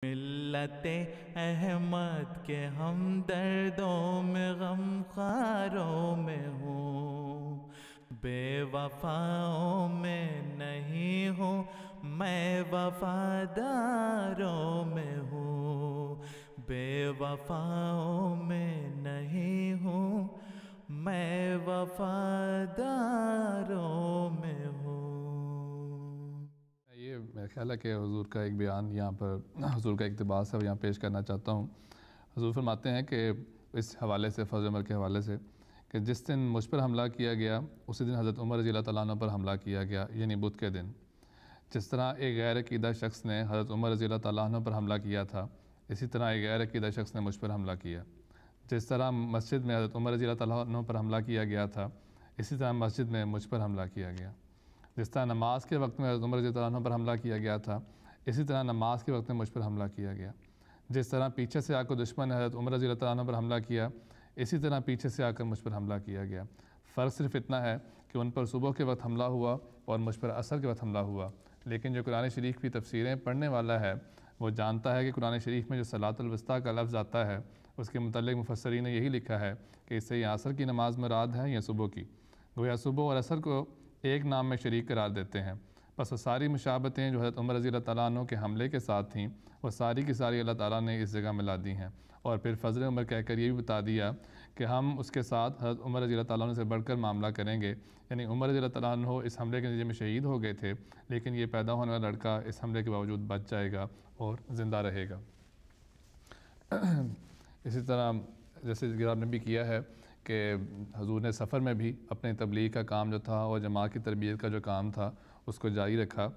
ملت احمد کے ہم دردوں میں غم خاروں میں ہوں، بے وفاؤں میں نہیں ہوں، میں وفاداروں میں ہوں، بے وفاؤں میں نہیں ہوں، میں وفاداروں میں ہوں۔ یہ میرا خیال ہے کہ حضور کا ایک بیان یہاں پر حضور کا اقتباس ہے وہ یہاں پیش کرنا چاہتا ہوں۔ حضور فرماتے ہیں کہ اس حوالے سے فضل عمر کے حوالے سے کہ جس دن مجھ پر حملہ کیا گیا اسی دن حضرت عمر رضی اللہ تعالیٰ عنہ پر حملہ کیا گیا، یعنی بدھ کے دن۔ جس طرح ایک غیر عقیدہ شخص نے حضرت عمر رضی اللہ تعالیٰ عنہ پر حملہ کیا تھا، اسی طرح ایک غیر عقیدہ شخص نے مجھ پر حملہ کیا۔ جس طرح مسجد میں حضرت عمر رضی اللہ تعالیٰ عنہ پر حملہ کیا گیا تھا، اسی طرح مسجد میں مجھ پر حملہ کیا گیا۔ جس طرح نماز کے وقت میں حضرت عمر رضی اللہ عنہ پر حملہ کیا گیا تھا، اسی طرح نماز کے وقت میں مجھ پر حملہ کیا گیا۔ جس طرح پیچھے سے آ کر دشمن نے حضرت عمر رضی اللہ عنہ پر حملہ کیا، اسی طرح پیچھے سے آ کر مجھ پر حملہ کیا گیا۔ فرق صرف اتنا ہے کہ ان پر صبح کے وقت حملہ ہوا اور مجھ پر عصر کے وقت حملہ ہوا، لیکن جو قرآن شریف کی تفسیریں پڑھنے والا ہے وہ جانتا ہے کہ قرآن شریف میں جو صلاۃ الوسطیٰ کا لفظ آتا ہے اس کے متعلق مفسرین نے یہی لکھا ہے کہ اس سے یہ عصر کی نماز مراد ہے یا صبح کی، گویا صبح اور عصر کو ایک نام میں شریک قرار دیتے ہیں۔ بس وہ ساری مشابہتیں جو حضرت عمر رضی اللہ تعالیٰ عنہ کے حملے کے ساتھ تھیں وہ ساری کی ساری اللہ تعالیٰ نے اس جگہ ملا دی ہیں، اور پھر فضل عمر کہہ کر یہ بھی بتا دیا کہ ہم اس کے ساتھ حضرت عمر رضی اللہ تعالیٰ عنہ سے بڑھ کر معاملہ کریں گے، یعنی عمر رضی اللہ تعالیٰ عنہ اس حملے کے نتیجے میں شہید ہو گئے تھے، لیکن یہ پیدا ہونے والا لڑکا اس حملے کے باوجود بچ جائے گا اور زندہ رہے گا۔ اسی طرح جیسے ذکر آپ نے بھی کیا ہے کہ حضور نے سفر میں بھی اپنے تبلیغ کا کام جو تھا اور جماعت کی تربیت کا جو کام تھا اس کو جاری رکھا۔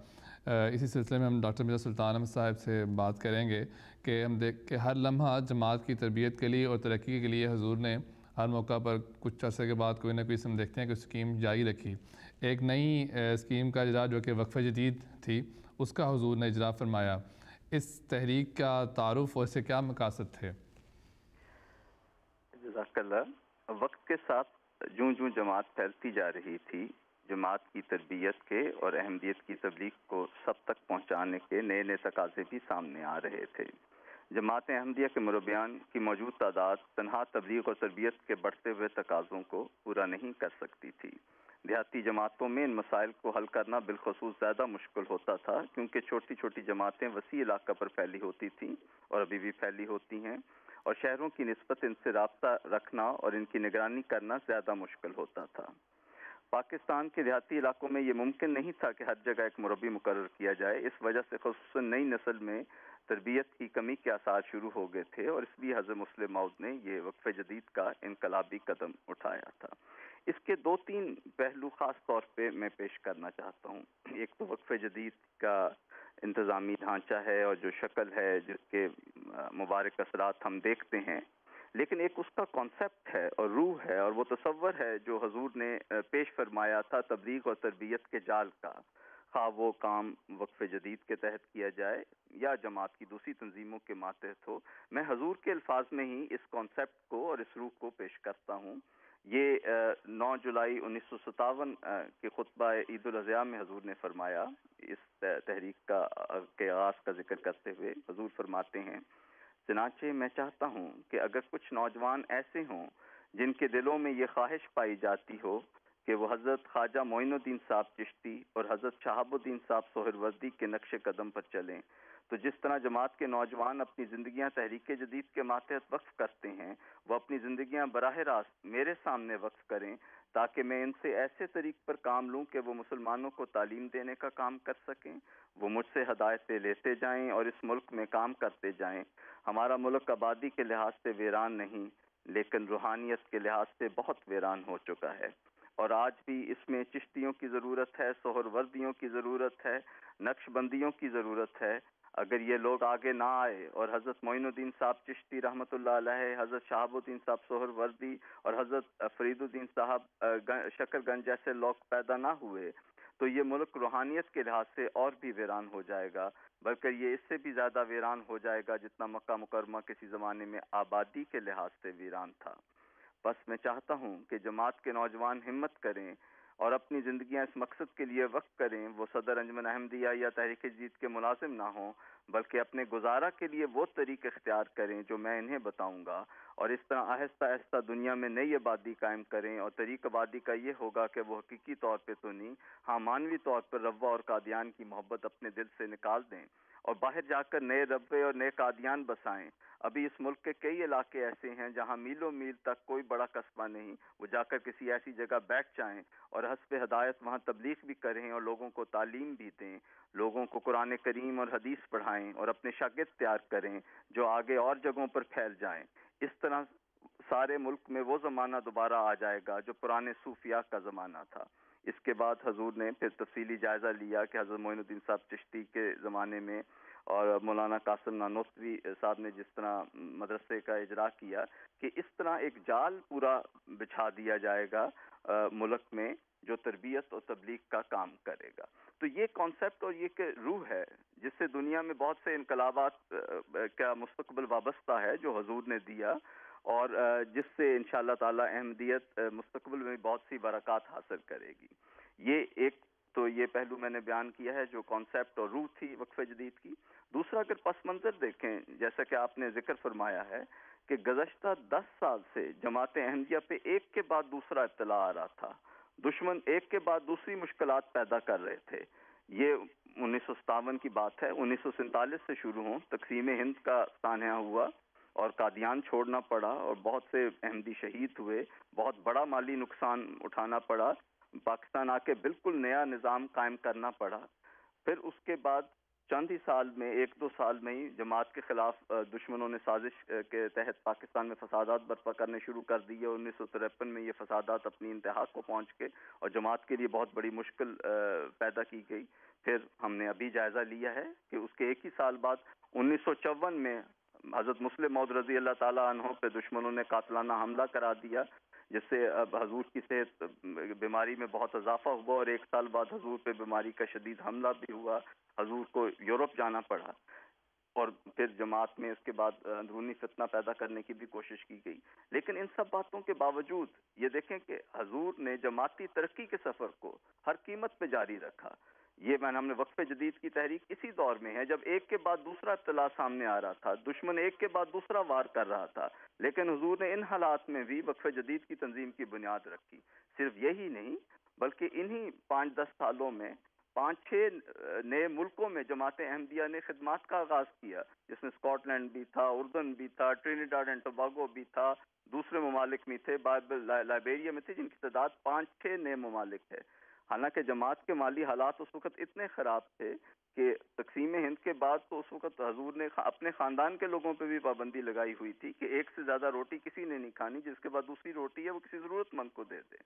اسی سلسلے میں ہم ڈاکٹر مرزا سلطان احمد صاحب سے بات کریں گے کہ ہم دیکھ کہ ہر لمحہ جماعت کی تربیت کے لیے اور ترقی کے لیے حضور نے ہر موقع پر کچھ عرصے کے بعد کوئی نہ کوئی ہم دیکھتے ہیں کہ اسکیم جاری رکھی۔ ایک نئی اسکیم کا اجرا جو کہ وقف جدید تھی اس کا حضور نے اجرا فرمایا۔ اس تحریک کا تعارف اور اس سے کیا مقاصد تھے؟ جزاک اللہ۔ وقت کے ساتھ جوں جوں جماعت پھیلتی جا رہی تھی، جماعت کی تربیت کے اور احمدیت کی تبلیغ کو سب تک پہنچانے کے نئے نئے تقاضے بھی سامنے آ رہے تھے۔ جماعت احمدیہ کے مربیان کی موجود تعداد تنہا تبلیغ اور تربیت کے بڑھتے ہوئے تقاضوں کو پورا نہیں کر سکتی تھی۔ دیہاتی جماعتوں میں ان مسائل کو حل کرنا بالخصوص زیادہ مشکل ہوتا تھا، کیونکہ چھوٹی چھوٹی جماعتیں وسیع علاقہ پر پھیلی ہوتی تھیں اور ابھی بھی پھیلی ہوتی ہیں، اور شہروں کی نسبت ان سے رابطہ رکھنا اور ان کی نگرانی کرنا زیادہ مشکل ہوتا تھا۔ پاکستان کے دیہاتی علاقوں میں یہ ممکن نہیں تھا کہ ہر جگہ ایک مربی مقرر کیا جائے۔ اس وجہ سے خصوصاً نئی نسل میں تربیت کی کمی کے آثار شروع ہو گئے تھے، اور اس لیے حضرت مسلم موعود نے یہ وقف جدید کا انقلابی قدم اٹھایا تھا۔ اس کے دو تین پہلو خاص طور پہ میں پیش کرنا چاہتا ہوں۔ ایک تو وقف جدید کا انتظامی ڈھانچہ ہے اور جو شکل ہے جس کے مبارک اثرات ہم دیکھتے ہیں، لیکن ایک اس کا کانسیپٹ ہے اور روح ہے اور وہ تصور ہے جو حضور نے پیش فرمایا تھا تبلیغ اور تربیت کے جال کا، خواہ وہ کام وقف جدید کے تحت کیا جائے یا جماعت کی دوسری تنظیموں کے ماتحت ہو۔ میں حضور کے الفاظ میں ہی اس کانسیپٹ کو اور اس روح کو پیش کرتا ہوں۔ یہ 9 جولائی 1957 کے خطبہ عید الاضحیٰ میں حضور نے فرمایا۔ اس تحریک کے آغاز کا ذکر کرتے ہوئے حضور فرماتے ہیں، چنانچہ میں چاہتا ہوں کہ اگر کچھ نوجوان ایسے ہوں جن کے دلوں میں یہ خواہش پائی جاتی ہو کہ وہ حضرت خواجہ معین الدین صاحب چشتی اور حضرت شہاب الدین صاحب سہروردی کے نقش قدم پر چلیں، تو جس طرح جماعت کے نوجوان اپنی زندگیاں تحریک جدید کے ماتحت وقف کرتے ہیں، وہ اپنی زندگیاں براہ راست میرے سامنے وقف کریں تاکہ میں ان سے ایسے طریق پر کام لوں کہ وہ مسلمانوں کو تعلیم دینے کا کام کر سکیں، وہ مجھ سے ہدایتیں لیتے جائیں اور اس ملک میں کام کرتے جائیں۔ ہمارا ملک آبادی کے لحاظ سے ویران نہیں، لیکن روحانیت کے لحاظ سے بہت ویران ہو چکا ہے، اور آج بھی اس میں چشتیوں کی ضرورت ہے، سہروردیوں کی ضرورت ہے، نقش بندیوں کی ضرورت ہے۔ اگر یہ لوگ آگے نہ آئے اور حضرت معین الدین صاحب چشتی رحمۃ اللہ علیہ، حضرت شہاب الدین صاحب سہروردی اور حضرت فرید الدین صاحب شکر گنج جیسے لوگ پیدا نہ ہوئے، تو یہ ملک روحانیت کے لحاظ سے اور بھی ویران ہو جائے گا، بلکہ یہ اس سے بھی زیادہ ویران ہو جائے گا جتنا مکہ مکرمہ کسی زمانے میں آبادی کے لحاظ سے ویران تھا۔ بس میں چاہتا ہوں کہ جماعت کے نوجوان ہمت کریں اور اپنی زندگیاں اس مقصد کے لیے وقف کریں، وہ صدر انجمن احمدیہ یا تحریک جدید کے ملازم نہ ہوں، بلکہ اپنے گزارا کے لیے وہ طریقے اختیار کریں جو میں انہیں بتاؤں گا، اور اس طرح آہستہ آہستہ دنیا میں نئی آبادی قائم کریں۔ اور طریق آبادی کا یہ ہوگا کہ وہ حقیقی طور پہ تو نہیں، ہاں مانوی طور پر روا اور قادیان کی محبت اپنے دل سے نکال دیں اور باہر جا کر نئے ربے اور نئے قادیان بسائیں۔ ابھی اس ملک کے کئی علاقے ایسے ہیں جہاں میلوں میل تک کوئی بڑا قصبہ نہیں، وہ جا کر کسی ایسی جگہ بیٹھ جائیں اور حسب ہدایت وہاں تبلیغ بھی کریں اور لوگوں کو تعلیم بھی دیں، لوگوں کو قرآن کریم اور حدیث پڑھائیں اور اپنے شاگرد تیار کریں جو آگے اور جگہوں پر پھیل جائیں۔ اس طرح سارے ملک میں وہ زمانہ دوبارہ آ جائے گا جو پرانے صوفیاء کا زمانہ تھا۔ اس کے بعد حضور نے پھر تفصیلی جائزہ لیا کہ حضرت معین الدین صاحب چشتی کے زمانے میں اور مولانا قاسم نانوتوی صاحب نے جس طرح مدرسے کا اجرا کیا کہ اس طرح ایک جال پورا بچھا دیا جائے گا ملک میں جو تربیت اور تبلیغ کا کام کرے گا۔ تو یہ کانسیپٹ اور یہ کہ روح ہے جس سے دنیا میں بہت سے انقلابات کا مستقبل وابستہ ہے جو حضور نے دیا، اور جس سے انشاءاللہ تعالی احمدیت مستقبل میں بہت سی برکات حاصل کرے گی۔ یہ ایک تو یہ پہلو میں نے بیان کیا ہے جو کانسیپٹ اور روح تھی وقف جدید کی۔ دوسرا اگر پس منظر دیکھیں، جیسا کہ آپ نے ذکر فرمایا ہے کہ گزشتہ 10 سال سے جماعت احمدیہ پہ ایک کے بعد دوسرا اطلاع آ رہا تھا، دشمن ایک کے بعد دوسری مشکلات پیدا کر رہے تھے۔ یہ 1957 کی بات ہے، 1947 سے شروع ہوں، تقسیم ہند کا سانحہ ہوا اور قادیان چھوڑنا پڑا اور بہت سے احمدی شہید ہوئے، بہت بڑا مالی نقصان اٹھانا پڑا، پاکستان آ کے بالکل نیا نظام قائم کرنا پڑا۔ پھر اس کے بعد چند ہی سال میں، 1-2 سال میں ہی جماعت کے خلاف دشمنوں نے سازش کے تحت پاکستان میں فسادات برپا کرنے شروع کر دیے، اور 1953 میں یہ فسادات اپنی انتہا کو پہنچ کے اور جماعت کے لیے بہت بڑی مشکل پیدا کی گئی۔ پھر ہم نے ابھی جائزہ لیا ہے کہ اس کے ایک ہی سال بعد 1954 میں حضرت مسلم موعود رضی اللہ تعالیٰ عنہ پہ دشمنوں نے قاتلانہ حملہ کرا دیا، جس سے اب حضور کی صحت بیماری میں بہت اضافہ ہوا، اور 1 سال بعد حضور پہ بیماری کا شدید حملہ بھی ہوا، حضور کو یورپ جانا پڑا، اور پھر جماعت میں اس کے بعد اندرونی فتنہ پیدا کرنے کی بھی کوشش کی گئی۔ لیکن ان سب باتوں کے باوجود یہ دیکھیں کہ حضور نے جماعتی ترقی کے سفر کو ہر قیمت پہ جاری رکھا۔ یہ ہم نے وقف جدید کی تحریک اسی دور میں ہے جب ایک کے بعد دوسرا اطلاع سامنے آ رہا تھا، دشمن ایک کے بعد دوسرا وار کر رہا تھا، لیکن حضور نے ان حالات میں بھی وقف جدید کی تنظیم کی بنیاد رکھی۔ صرف یہی نہیں بلکہ انہی 5-10 سالوں میں 5-6 نئے ملکوں میں جماعت احمدیہ نے خدمات کا آغاز کیا، جس میں اسکاٹ لینڈ بھی تھا، اردن بھی تھا، ٹرینیڈاڈ اینڈ ٹوباگو بھی تھا، دوسرے ممالک میں تھے، لائبیریا میں تھے، جن کی تعداد 5-6 نئے ممالک ہے۔ حالانکہ جماعت کے مالی حالات اس وقت اتنے خراب تھے کہ تقسیم ہند کے بعد تو اس وقت حضور نے اپنے خاندان کے لوگوں پہ بھی پابندی لگائی ہوئی تھی کہ ایک سے زیادہ روٹی کسی نے نہیں کھانی، جس کے بعد دوسری روٹی ہے وہ کسی ضرورت مند کو دے دے۔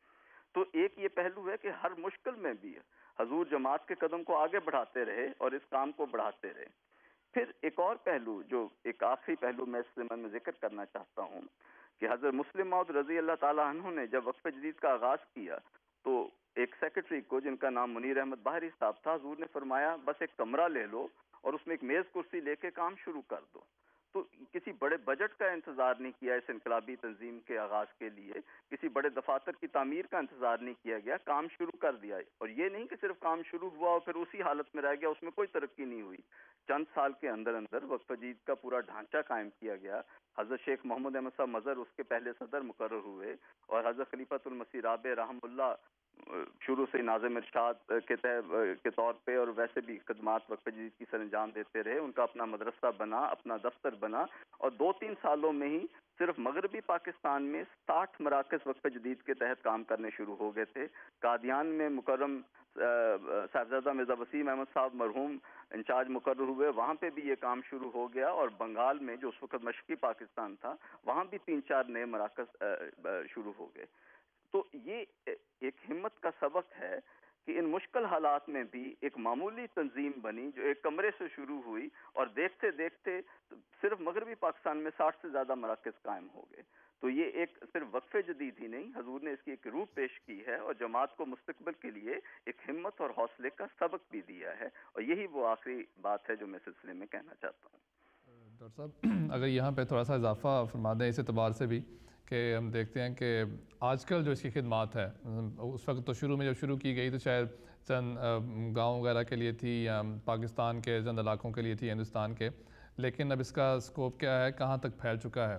تو ایک یہ پہلو ہے کہ ہر مشکل میں بھی حضور جماعت کے قدم کو آگے بڑھاتے رہے اور اس کام کو بڑھاتے رہے۔ پھر ایک اور پہلو، جو ایک آخری پہلو میں اس میں ذکر کرنا چاہتا ہوں کہ حضرت مسلم موعود رضی اللہ تعالیٰ عنہ نے جب وقف جدید کا آغاز کیا تو ایک سیکرٹری کو جن کا نام منیر احمد باہری صاحب تھا، حضور نے فرمایا بس ایک کمرہ لے لو اور اس میں ایک میز کرسی لے کے کام شروع کر دو۔ تو کسی بڑے بجٹ کا انتظار نہیں کیا اس انقلابی تنظیم کے آغاز کے لیے، کسی بڑے دفاتر کی تعمیر کا انتظار نہیں کیا گیا، کام شروع کر دیا۔ اور یہ نہیں کہ صرف کام شروع ہوا اور پھر اسی حالت میں رہ گیا، اس میں کوئی ترقی نہیں ہوئی۔ چند سال کے اندر اندر وقف جدید کا پورا ڈھانچہ قائم کیا گیا۔ حضرت شیخ محمد احمد صاحب مظہر اس کے پہلے صدر مقرر ہوئے، اور حضرت خلیفۃ المسیح رابع رحم اللہ شروع سے ناظم ارشاد کے طور پہ اور ویسے بھی خدمات وقف جدید کی سر انجام دیتے رہے۔ ان کا اپنا مدرسہ بنا، اپنا دفتر بنا، اور 2-3 سالوں میں ہی صرف مغربی پاکستان میں 60 مراکز وقف جدید کے تحت کام کرنے شروع ہو گئے تھے۔ قادیان میں مکرم صاحبزادہ مرزا وسیم احمد صاحب مرحوم انچارج مقرر ہوئے، وہاں پہ بھی یہ کام شروع ہو گیا، اور بنگال میں جو اس وقت مشرقی پاکستان تھا وہاں بھی 3-4 نئے مراکز شروع ہو گئے۔ تو یہ ایک ہمت کا سبق ہے کہ ان مشکل حالات میں بھی ایک معمولی تنظیم بنی جو ایک کمرے سے شروع ہوئی، اور دیکھتے دیکھتے صرف مغربی پاکستان میں 60 سے زیادہ مراکز قائم ہو گئے۔ تو یہ ایک صرف وقف جدید ہی نہیں، حضور نے اس کی ایک روح پیش کی ہے اور جماعت کو مستقبل کے لیے ایک ہمت اور حوصلے کا سبق بھی دیا ہے، اور یہی وہ آخری بات ہے جو میں سلسلے میں کہنا چاہتا ہوں۔ ڈاکٹر صاحب اگر یہاں پہ تھوڑا سا اضافہ فرما دیں اس اعتبار سے بھی کہ ہم دیکھتے ہیں کہ آج کل جو اس کی خدمات ہے، اس وقت تو شروع میں جب شروع کی گئی تو شاید چند گاؤں وغیرہ کے لیے تھی یا پاکستان کے چند علاقوں کے لیے تھی ہندوستان کے، لیکن اب اس کا اسکوپ کیا ہے، کہاں تک پھیل چکا ہے؟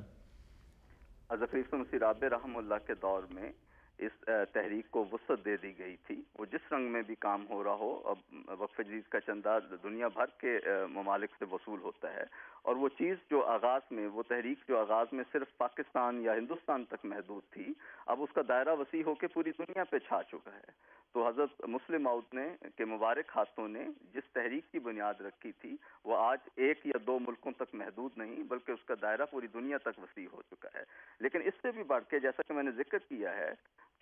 حضرت مسیح رابع رحم اللہ کے دور میں اس تحریک کو وسعت دے دی گئی تھی. وہ جس رنگ میں بھی کام ہو رہا ہو، اب وقف جدید کا چندہ دنیا بھر کے ممالک سے وصول ہوتا ہے، اور وہ چیز جو آغاز میں، وہ تحریک جو آغاز میں صرف پاکستان یا ہندوستان تک محدود تھی، اب اس کا دائرہ وسیع ہو کے پوری دنیا پہ چھا چکا ہے. تو حضرت مسلم موعود نے کے مبارک ہاتھوں نے جس تحریک کی بنیاد رکھی تھی، وہ آج ایک یا دو ملکوں تک محدود نہیں بلکہ اس کا دائرہ پوری دنیا تک وسیع ہو چکا ہے. لیکن اس سے بھی بڑھ کے، جیسا کہ میں نے ذکر کیا ہے،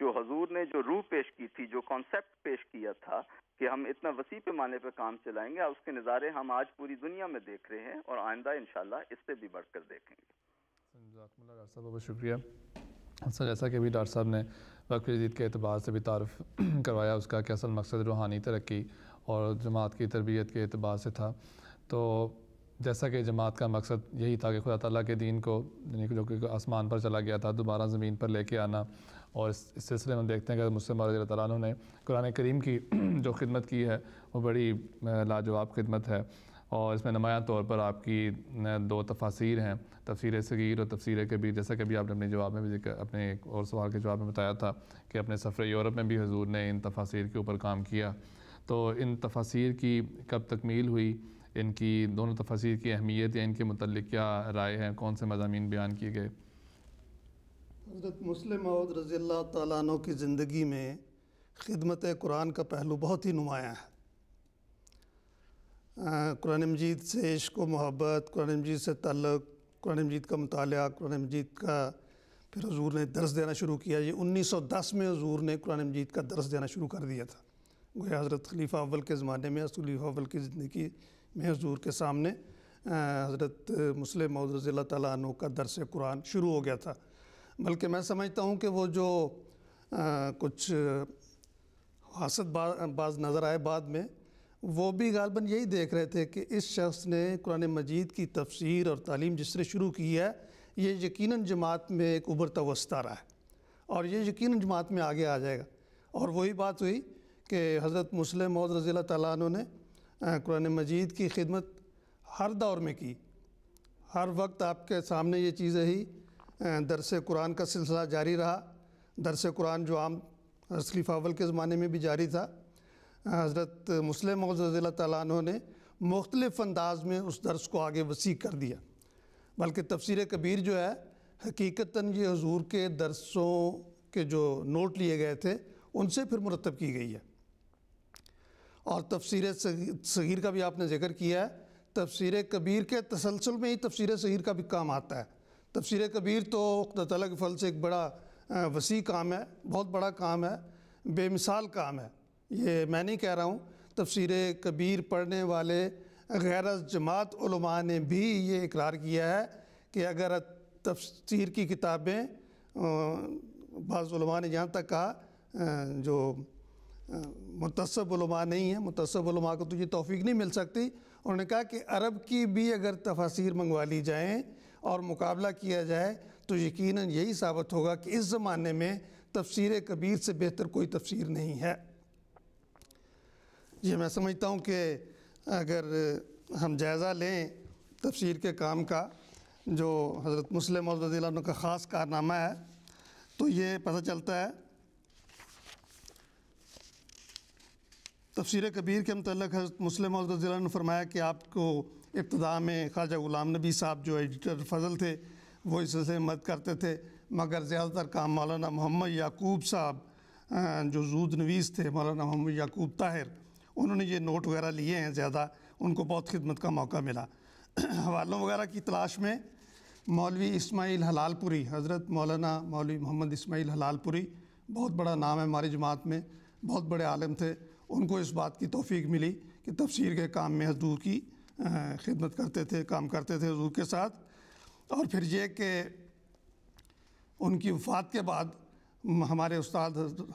جو حضور نے جو روح پیش کی تھی، جو کانسیپٹ پیش کیا تھا کہ ہم اتنا وسیع پیمانے پہ کام چلائیں گے، اس کے نظارے ہم آج پوری دنیا میں دیکھ رہے ہیں اور آئندہ انشاءاللہ اس سے بھی بڑھ کر دیکھیں گے. جزاکم اللہ ڈاکٹر صاحب، بہت شکریہ. سر، جیسا کہ بھی ڈاکٹر صاحب نے وقف جدید کے اعتبار سے بھی تعارف کروایا اس کا کہ اصل مقصد روحانی ترقی اور جماعت کی تربیت کے اعتبار سے تھا، تو جیسا کہ جماعت کا مقصد یہی تھا کہ خدا تعالیٰ کے دین کو، یعنی جو کہ آسمان پر چلا گیا تھا، دوبارہ زمین پر لے کے آنا. اور اس سلسلے میں ہم دیکھتے ہیں کہ مسلم رضی اللہ تعالیٰ عنہ نے قرآن کریم کی جو خدمت کی ہے وہ بڑی لاجواب خدمت ہے، اور اس میں نمایاں طور پر آپ کی دو تفاسیر ہیں، تفسیر صغیر اور تفسیر کبیر، جیسا کہ بھی آپ نے اپنے جواب میں بھی ذکر، اپنے ایک اور سوال کے جواب میں بتایا تھا کہ اپنے سفر یورپ میں بھی حضور نے ان تفاسیر کے اوپر کام کیا. تو ان تفاسیر کی کب تکمیل ہوئی، ان کی دونوں تفاسیر کی اہمیت یا ان کے متعلق کیا رائے ہیں، کون سے مضامین بیان کیے گئے؟ حضرت مسلم موعود رضی اللہ تعالیٰ عنہ کی زندگی میں خدمت قرآن کا پہلو بہت ہی نمایاں ہے. قرآن مجید سے عشق و محبت، قرآن مجید سے تعلق، قرآن مجید کا مطالعہ، قرآن مجید کا پھر حضور نے درس دینا شروع کیا. یہ 1910 میں حضور نے قرآن مجید کا درس دینا شروع کر دیا تھا. گویا حضرت خلیفہ اول کے زمانے میں، خلیفہ اول کی زندگی میں حضور کے سامنے حضرت مسلم موعود رضی اللہ تعالیٰ عنہ کا درس قرآن شروع ہو گیا تھا. بلکہ میں سمجھتا ہوں کہ وہ جو کچھ حاسد باز نظر آئے بعد میں، وہ بھی غالباً یہی دیکھ رہے تھے کہ اس شخص نے قرآن مجید کی تفسیر اور تعلیم جس طرح شروع کی ہے، یہ یقیناً جماعت میں ایک ابھرتا ہوا ستارہ ہے اور یہ یقیناً جماعت میں آگے آ جائے گا. اور وہی بات ہوئی کہ حضرت مسلم موعود رضی اللہ تعالیٰ عنہ نے قرآن مجید کی خدمت ہر دور میں کی. ہر وقت آپ کے سامنے یہ چیز رہی. درس قرآن کا سلسلہ جاری رہا. درس قرآن جو عام خلیفہ اول کے زمانے میں بھی جاری تھا. حضرت مسلم موعود رضی اللہ تعالیٰ عنہ نے مختلف انداز میں اس درس کو آگے وسیع کر دیا. بلکہ تفسیر کبیر جو ہے، حقیقتاً یہ حضور کے درسوں کے جو نوٹ لیے گئے تھے ان سے پھر مرتب کی گئی ہے. اور تفسیر صغیر کا بھی آپ نے ذکر کیا ہے. تفسیر کبیر کے تسلسل میں ہی تفسیر صغیر کا بھی کام آتا ہے. تفسیر کبیر تو خدا تعالیٰ کے فضل سے ایک بڑا وسیع کام ہے، بہت بڑا کام ہے، بے مثال کام ہے. یہ میں نہیں کہہ رہا ہوں، تفسیر کبیر پڑھنے والے غیر از جماعت علماء نے بھی یہ اقرار کیا ہے کہ اگر تفسیر کی کتابیں، بعض علماء نے یہاں تک کہا جو متصب علماء نہیں ہیں، متصب علماء کو تو یہ توفیق نہیں مل سکتی، انہوں نے کہا کہ عرب کی بھی اگر تفاسیر منگوا لی جائیں اور مقابلہ کیا جائے تو یقیناً یہی ثابت ہوگا کہ اس زمانے میں تفسیر کبیر سے بہتر کوئی تفسیر نہیں ہے. یہ میں سمجھتا ہوں کہ اگر ہم جائزہ لیں تفسیر کے کام کا، جو حضرت مسلم موعود رضی اللہ عنہ کا خاص کارنامہ ہے، تو یہ پتہ چلتا ہے. تفسیر کبیر کے متعلق حضرت مسلم موعود رضی اللہ عنہ نے فرمایا کہ آپ کو ابتدا میں خواجہ غلام نبی صاحب جو ایڈیٹر فضل تھے وہ اس سلسلے میں مدد کرتے تھے، مگر زیادہ تر کام مولانا محمد یعقوب صاحب جو زود نویس تھے، مولانا محمد یعقوب طاہر، انہوں نے یہ نوٹ وغیرہ لیے ہیں زیادہ. ان کو بہت خدمت کا موقع ملا. حوالوں وغیرہ کی تلاش میں مولوی اسماعیل حلال پوری، حضرت مولانا مولوی محمد اسماعیل حلال پوری، بہت بڑا نام ہے ہماری جماعت میں، بہت بڑے عالم تھے. ان کو اس بات کی توفیق ملی کہ تفسیر کے کام میں حضور کی خدمت کرتے تھے، کام کرتے تھے حضور کے ساتھ. اور پھر یہ کہ ان کی وفات کے بعد ہمارے استاد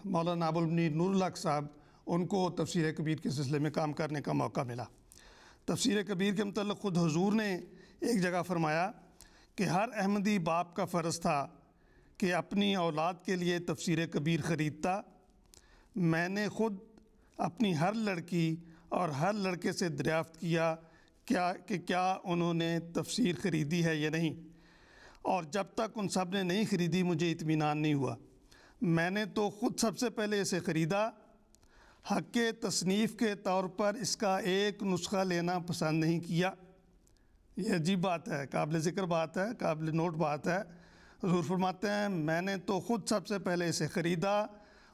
مولانا ابو المنیر نور الحق صاحب، ان کو تفسیر کبیر کے سلسلے میں کام کرنے کا موقع ملا. تفسیر کبیر کے متعلق خود حضور نے ایک جگہ فرمایا کہ ہر احمدی باپ کا فرض تھا کہ اپنی اولاد کے لیے تفسیر کبیر خریدتا. میں نے خود اپنی ہر لڑکی اور ہر لڑکے سے دریافت کیا کیا انہوں نے تفسیر خریدی ہے یا نہیں، اور جب تک ان سب نے نہیں خریدی مجھے اطمینان نہیں ہوا۔ میں نے تو خود سب سے پہلے اسے خریدا، حق تصنیف کے طور پر اس کا ایک نسخہ لینا پسند نہیں کیا۔ یہ عجیب بات ہے، قابل ذکر بات ہے، قابل نوٹ بات ہے۔ حضور فرماتے ہیں میں نے تو خود سب سے پہلے اسے خریدا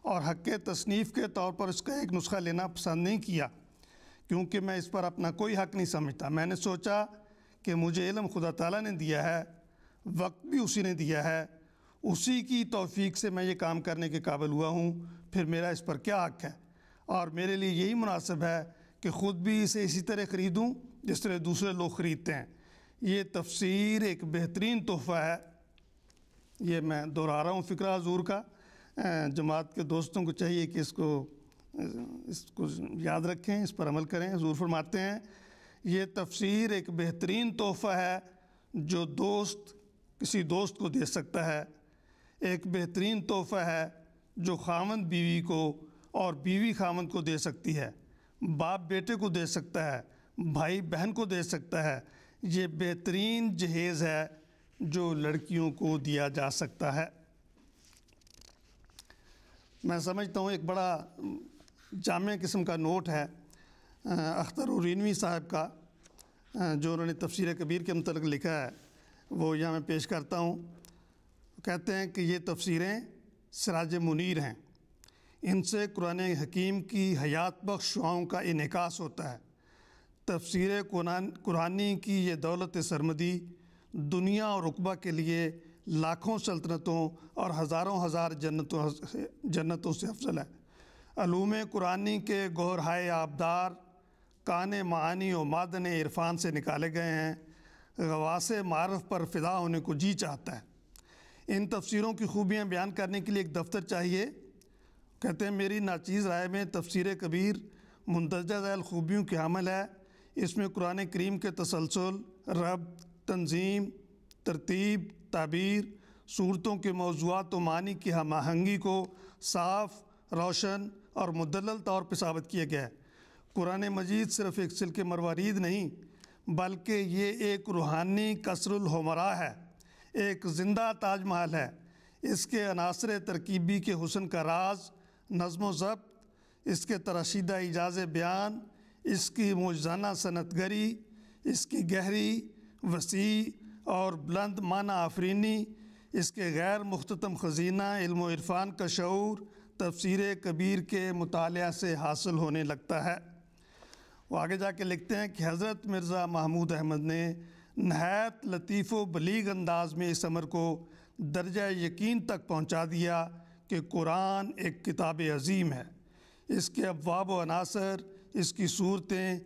اور حق تصنیف کے طور پر اس کا ایک نسخہ لینا پسند نہیں کیا، کیونکہ میں اس پر اپنا کوئی حق نہیں سمجھتا۔ میں نے سوچا کہ مجھے علم خدا تعالیٰ نے دیا ہے، وقت بھی اسی نے دیا ہے، اسی کی توفیق سے میں یہ کام کرنے کے قابل ہوا ہوں، پھر میرا اس پر کیا حق ہے، اور میرے لیے یہی مناسب ہے کہ خود بھی اسے اسی طرح خریدوں جس طرح دوسرے لوگ خریدتے ہیں۔ یہ تفسیر ایک بہترین تحفہ ہے۔ یہ میں دہرا رہا ہوں فکرہ حضور کا، جماعت کے دوستوں کو چاہیے کہ اس کو یاد رکھیں، اس پر عمل کریں۔ حضور فرماتے ہیں یہ تفسیر ایک بہترین تحفہ ہے جو دوست کسی دوست کو دے سکتا ہے، ایک بہترین تحفہ ہے جو خاوند بیوی کو اور بیوی خاوند کو دے سکتی ہے، باپ بیٹے کو دے سکتا ہے، بھائی بہن کو دے سکتا ہے۔ یہ بہترین جہیز ہے جو لڑکیوں کو دیا جا سکتا ہے۔ میں سمجھتا ہوں ایک بڑا جامع قسم کا نوٹ ہے اختر ارینوی صاحب کا، جو انہوں نے تفسیر کبیر کے متعلق لکھا ہے، وہ یہاں میں پیش کرتا ہوں۔ کہتے ہیں کہ یہ تفسیریں سراج منیر ہیں، ان سے قرآن حکیم کی حیات بخش شعاؤں کا انعکاس ہوتا ہے۔ تفسیر قرآنی کی یہ دولت سرمدی دنیا اور عقبہ کے لیے لاکھوں سلطنتوں اور ہزاروں ہزار جنتوں سے افضل ہے۔ علوم قرآنی کے گوہرہائے آبدار کان معانی و معدن عرفان سے نکالے گئے ہیں، غواص معرف پر فدا ہونے کو جی چاہتا ہے۔ ان تفسیروں کی خوبیاں بیان کرنے کے لیے ایک دفتر چاہیے۔ کہتے ہیں میری ناچیز رائے میں تفسیر کبیر مندرجہ ذیل خوبیوں کی حامل ہے۔ اس میں قرآن کریم کے تسلسل، ربط، تنظیم، ترتیب، تعبیر، صورتوں کے موضوعات و معنی کی ہم آہنگی کو صاف، روشن اور مدلل طور پر ثابت کیا گیا ہے۔ قرآن مجید صرف ایک سلک مروارید نہیں بلکہ یہ ایک روحانی قصر الحمراء ہے، ایک زندہ تاج محل ہے۔ اس کے عناصر ترکیبی کے حسن کا راز نظم و ضبط، اس کے تراشیدہ ایجاز بیان، اس کی معجزانہ صنعت گری، اس کی گہری، وسیع اور بلند معنی آفرینی، اس کے غیر مختتم خزینہ علم و عرفان کا شعور تفسیر کبیر کے مطالعہ سے حاصل ہونے لگتا ہے۔ وہ آگے جا کے لکھتے ہیں کہ حضرت مرزا محمود احمد نے نہایت لطیف و بلیغ انداز میں اس امر کو درجہ یقین تک پہنچا دیا کہ قرآن ایک کتاب عظیم ہے۔ اس کے ابواب و عناصر، اس کی صورتیں،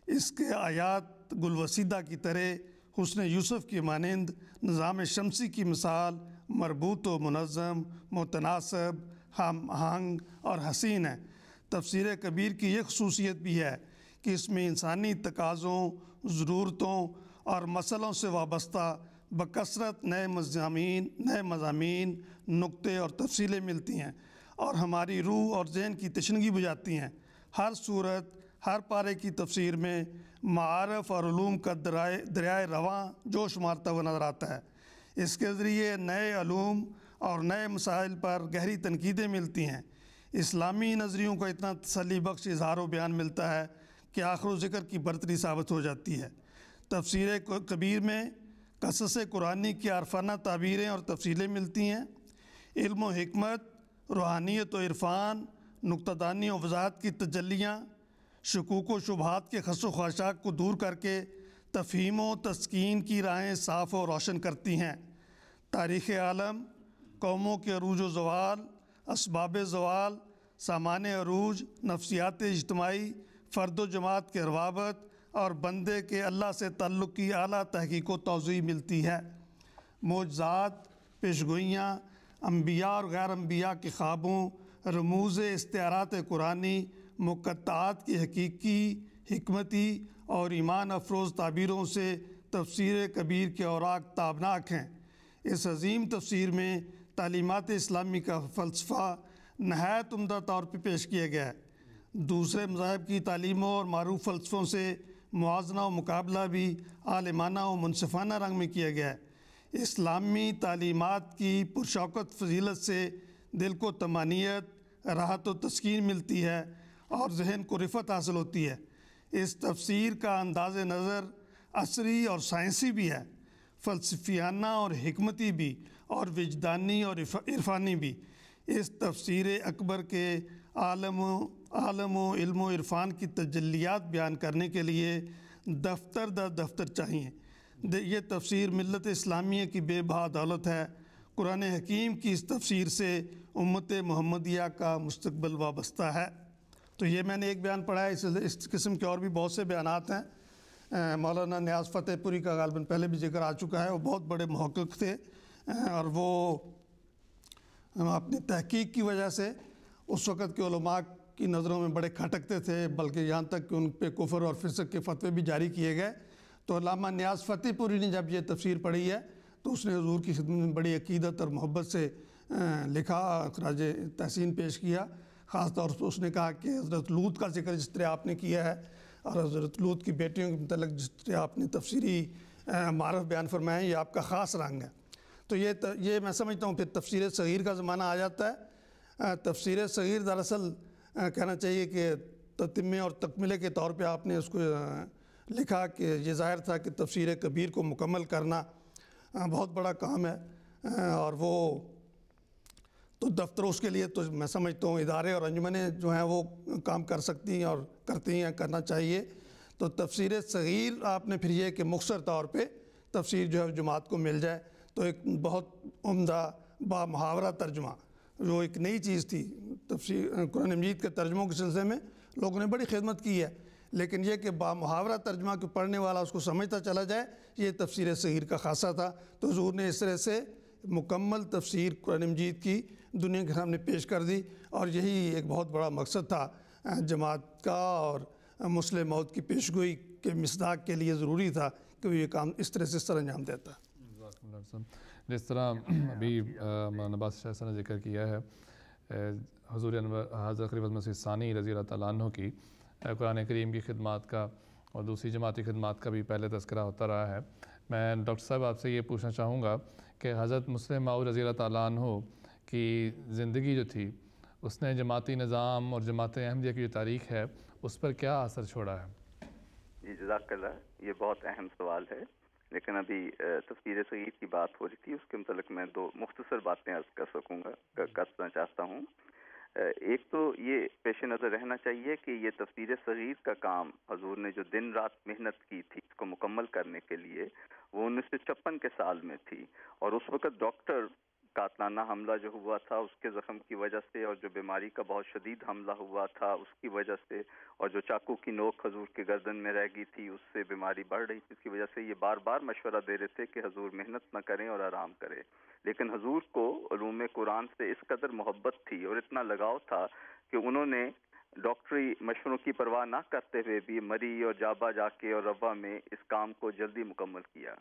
اس کے آیات گلوسیدہ کی طرح حسن یوسف کی مانند نظام شمسی کی مثال مربوط و منظم، متناسب، ہم آہنگ اور حسین ہے۔ تفسیر کبیر کی یہ خصوصیت بھی ہے کہ اس میں انسانی تقاضوں، ضرورتوں اور مسئلوں سے وابستہ بکثرت نئے مضامین، نقطے اور تفصیلیں ملتی ہیں اور ہماری روح اور ذہن کی تشنگی بجھاتی ہیں۔ ہر صورت، ہر پارے کی تفسیر میں معارف اور علوم کا دریائے رواں جوش مارتا ہوا نظر آتا ہے۔ اس کے ذریعے نئے علوم اور نئے مسائل پر گہری تنقیدیں ملتی ہیں۔ اسلامی نظریوں کا اتنا تسلی بخش اظہار و بیان ملتا ہے کہ آخر و ذکر کی برتری ثابت ہو جاتی ہے۔ تفسیر کبیر میں قصص قرآنی کی عارفانہ تعبیریں اور تفصیلیں ملتی ہیں۔ علم و حکمت، روحانیت و عرفان، نکتہ دانی و وضاحت کی تجلیاں شکوک و شبہات کے خس و خاشاک کو دور کر کے تفہیم و تسکین کی راہیں صاف و روشن کرتی ہیں۔ تاریخ عالم، قوموں کے عروج و زوال، اسباب زوال، سامان عروج، نفسیات اجتماعی، فرد و جماعت کے روابط اور بندے کے اللہ سے تعلق کی اعلیٰ تحقیق و توضیح ملتی ہے۔ معجزات، پیشگوئیاں، انبیاء اور غیر انبیاء کے خوابوں، رموز استعارات قرآنی، مقطعات کی حقیقی، حکمتی اور ایمان افروز تعبیروں سے تفسیر کبیر کے اوراق تابناک ہیں۔ اس عظیم تفسیر میں تعلیمات اسلامی کا فلسفہ نہایت عمدہ طور پہ پیش کیا گیا ہے۔ دوسرے مذاہب کی تعلیموں اور معروف فلسفوں سے موازنہ و مقابلہ بھی عالمانہ و منصفانہ رنگ میں کیا گیا ہے۔ اسلامی تعلیمات کی پرشوکت فضیلت سے دل کو طمانینت، راحت و تسکین ملتی ہے اور ذہن کو رفت حاصل ہوتی ہے۔ اس تفسیر کا انداز نظر عصری اور سائنسی بھی ہے، فلسفیانہ اور حکمتی بھی، اور وجدانی اور عرفانی بھی۔ اس تفسیر اکبر کے عالم و علم و عرفان کی تجلیات بیان کرنے کے لیے دفتر در دفتر چاہیے۔ یہ تفسیر ملت اسلامیہ کی بے بہا دولت ہے۔ قرآن حکیم کی اس تفسیر سے امت محمدیہ کا مستقبل وابستہ ہے۔ تو یہ میں نے ایک بیان پڑھا ہے، اس قسم کے اور بھی بہت سے بیانات ہیں۔ مولانا نیاز فتح پوری کا غالباً پہلے بھی ذکر آ چکا ہے، وہ بہت بڑے محقق تھے اور وہ اپنی تحقیق کی وجہ سے اس وقت کے علماء کی نظروں میں بڑے کھٹکتے تھے، بلکہ یہاں تک کہ ان پہ کفر اور فسق کے فتوے بھی جاری کیے گئے۔ تو علامہ نیاز فتح پوری نے جب یہ تفسیر پڑھی ہے تو اس نے حضور کی خدمت میں بڑی عقیدت اور محبت سے لکھا، خراج تحسین پیش کیا۔ خاص طور پر اس نے کہا کہ حضرت لوط کا ذکر جس طرح آپ نے کیا ہے اور حضرت لوط کی بیٹیوں کے متعلق جس طرح آپ نے تفسیری معرف بیان فرمائے، یہ آپ کا خاص رنگ ہے۔ تو یہ میں سمجھتا ہوں پھر تفسیر صغیر کا زمانہ آ جاتا ہے۔ تفسیر صغیر دراصل کہنا چاہیے کہ تتمے اور تکملے کے طور پہ آپ نے اس کو لکھا کہ یہ ظاہر تھا کہ تفسیر کبیر کو مکمل کرنا بہت بڑا کام ہے، اور وہ تو دفتر اس کے لیے تو میں سمجھتا ہوں ادارے اور انجمنیں جو ہیں وہ کام کر سکتی ہیں اور کرتی ہیں، کرنا چاہیے۔ تو تفسیر صغیر آپ نے پھر یہ کہ مختصر طور پہ تفسیر جو ہے جماعت کو مل جائے، تو ایک بہت عمدہ با محاورہ ترجمہ جو ایک نئی چیز تھی تفسیر قرآن مجید کے ترجموں کے سلسلے میں لوگوں نے بڑی خدمت کی ہے، لیکن یہ کہ با محاورہ ترجمہ کے پڑھنے والا اس کو سمجھتا چلا جائے، یہ تفسیر صغیر کا خاصہ تھا۔ تو حضور نے اس طرح سے مکمل تفسیر قرآن مجید کی دنیا کے سامنے پیش کر دی، اور یہی ایک بہت بڑا مقصد تھا جماعت کا، اور مسلم موت کی پیشگوئی کے مصداق کے لیے ضروری تھا کہ وہ یہ کام اس طرح سے سر انجام دیتا۔ جس طرح ابھی مولانا عباس شاہ صاحب نے ذکر کیا ہے حضور انور حضرت خلیفۃ المسیح ثانی رضی اللہ تعالیٰ عنہ کی قرآن کریم کی خدمات کا اور دوسری جماعتی خدمات کا بھی پہلے تذکرہ ہوتا رہا ہے۔ میں ڈاکٹر صاحب آپ سے یہ پوچھنا چاہوں گا کہ حضرت مسلم موعود رضی اللہ تعالیٰ عنہ کی زندگی جو تھی اس نے جماعتی نظام اور جماعت احمدیہ کی جو تاریخ ہے اس پر کیا اثر چھوڑا ہے؟ جی جزاک اللہ، یہ بہت اہم سوال ہے، لیکن ابھی تفسیر صغیر کی بات ہو رہی تھی، اس کے متعلق میں دو مختصر باتیں عرض کرنا چاہتا ہوں۔ ایک تو یہ پیش نظر رہنا چاہیے کہ یہ تفسیر صغیر کا کام حضور نے جو دن رات محنت کی تھی اس کو مکمل کرنے کے لیے، وہ 1956 کے سال میں تھی، اور اس وقت ڈاکٹر قاتلانہ حملہ جو ہوا تھا اس کے زخم کی وجہ سے، اور جو بیماری کا بہت شدید حملہ ہوا تھا اس کی وجہ سے، اور جو چاقو کی نوک حضور کے گردن میں رہ گئی تھی اس سے بیماری بڑھ رہی تھی، اس کی وجہ سے یہ بار بار مشورہ دے رہے تھے کہ حضور محنت نہ کریں اور آرام کریں، لیکن حضور کو علوم قرآن سے اس قدر محبت تھی اور اتنا لگاؤ تھا کہ انہوں نے ڈاکٹری مشوروں کی پرواہ نہ کرتے ہوئے بھی مری اور جابا جا کے اور روا میں اس کام کو جلدی مکمل کیا۔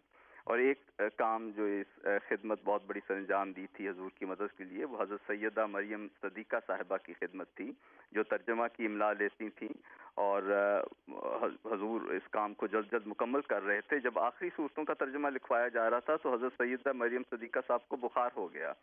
اور ایک کام جو اس خدمت بہت بڑی سر انجام دی تھی حضور کی مدد کے لیے، وہ حضرت سیدہ مریم صدیقہ صاحبہ کی خدمت تھی، جو ترجمہ کی املا لیتی تھیں، اور حضور اس کام کو جلد جلد مکمل کر رہے تھے۔ جب آخری صورتوں کا ترجمہ لکھوایا جا رہا تھا تو حضرت سیدہ مریم صدیقہ صاحب کو بخار ہو گیا۔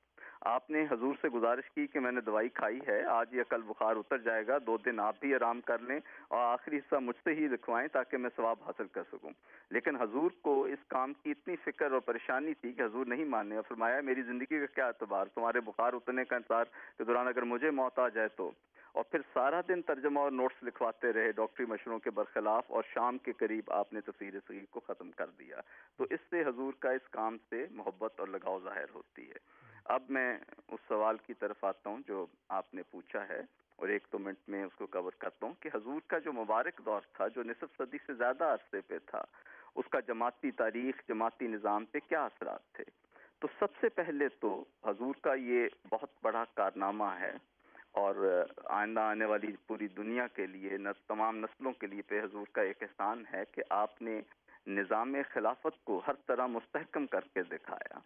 آپ نے حضور سے گزارش کی کہ میں نے دوائی کھائی ہے، آج یا کل بخار اتر جائے گا، 2 دن آپ بھی آرام کر لیں اور آخری حصہ مجھ سے ہی لکھوائیں تاکہ میں ثواب حاصل کر سکوں۔ لیکن حضور کو اس کام کی اتنی فکر اور پریشانی تھی کہ حضور نہیں مانے اور فرمایا میری زندگی کا کیا اعتبار تمہارے بخار اترنے کا انتظار کے دوران اگر مجھے موت آ جائے تو۔ اور پھر سارا دن ترجمہ اور نوٹس لکھواتے رہے ڈاکٹری مشوروں کے برخلاف، اور شام کے قریب آپ نے تفسیر صغیر کو ختم کر دیا۔ تو اس سے حضور کا اس کام سے محبت اور لگاؤ ظاہر ہوتی ہے۔ اب میں اس سوال کی طرف آتا ہوں جو آپ نے پوچھا ہے، اور 1-2 منٹ میں اس کو کور کرتا ہوں کہ حضور کا جو مبارک دور تھا جو نصف صدی سے زیادہ عرصے پہ تھا، اس کا جماعتی تاریخ، جماعتی نظام پہ کیا اثرات تھے۔ تو سب سے پہلے تو حضور کا یہ بہت بڑا کارنامہ ہے، اور آئندہ آنے والی پوری دنیا کے لیے، تمام نسلوں کے لیے پہ حضور کا ایک احسان ہے کہ آپ نے نظام خلافت کو ہر طرح مستحکم کر کے دکھایا۔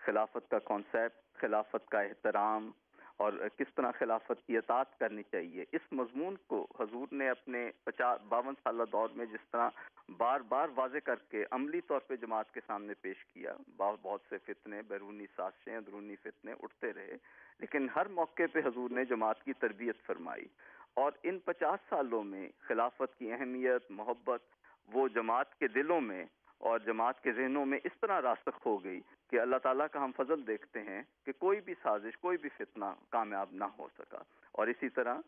خلافت کا کانسیپٹ، خلافت کا احترام، اور کس طرح خلافت کی اطاعت کرنی چاہیے، اس مضمون کو حضور نے اپنے 52 سالہ دور میں جس طرح بار بار واضح کر کے عملی طور پہ جماعت کے سامنے پیش کیا. بہت سے فتنے، بیرونی سازشیں، اندرونی فتنے اٹھتے رہے، لیکن ہر موقع پہ حضور نے جماعت کی تربیت فرمائی. اور ان 50 سالوں میں خلافت کی اہمیت، محبت وہ جماعت کے دلوں میں اور جماعت کے ذہنوں میں اس طرح راسخ ہو گئی کہ اللہ تعالیٰ کا ہم فضل دیکھتے ہیں کہ کوئی بھی سازش، کوئی بھی فتنہ کامیاب نہ ہو سکا. اور اسی طرح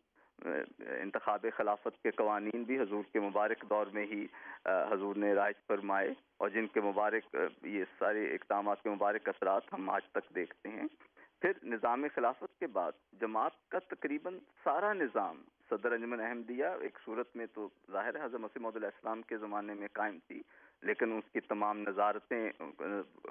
انتخاب خلافت کے قوانین بھی حضور کے مبارک دور میں ہی حضور نے رائج فرمائے، اور جن کے مبارک یہ سارے اقدامات کے مبارک اثرات ہم آج تک دیکھتے ہیں. پھر نظام خلافت کے بعد جماعت کا تقریباً سارا نظام، صدر انجمن احمدیہ ایک صورت میں تو ظاہر ہے حضرت مسیح موعود علیہ السلام کے زمانے میں قائم تھی، لیکن اس کی تمام نظارتیں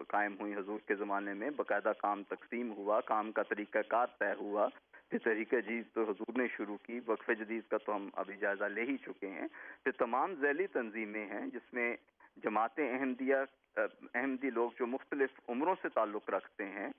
قائم ہوئیں حضور کے زمانے میں، باقاعدہ کام تقسیم ہوا، کام کا طریقہ کار طے ہوا. پھر تحریک جدید تو حضور نے شروع کی، وقف جدید کا تو ہم ابھی جائزہ لے ہی چکے ہیں. پھر تمام ذیلی تنظیمیں ہیں جس میں جماعت احمدی لوگ جو مختلف عمروں سے تعلق رکھتے ہیں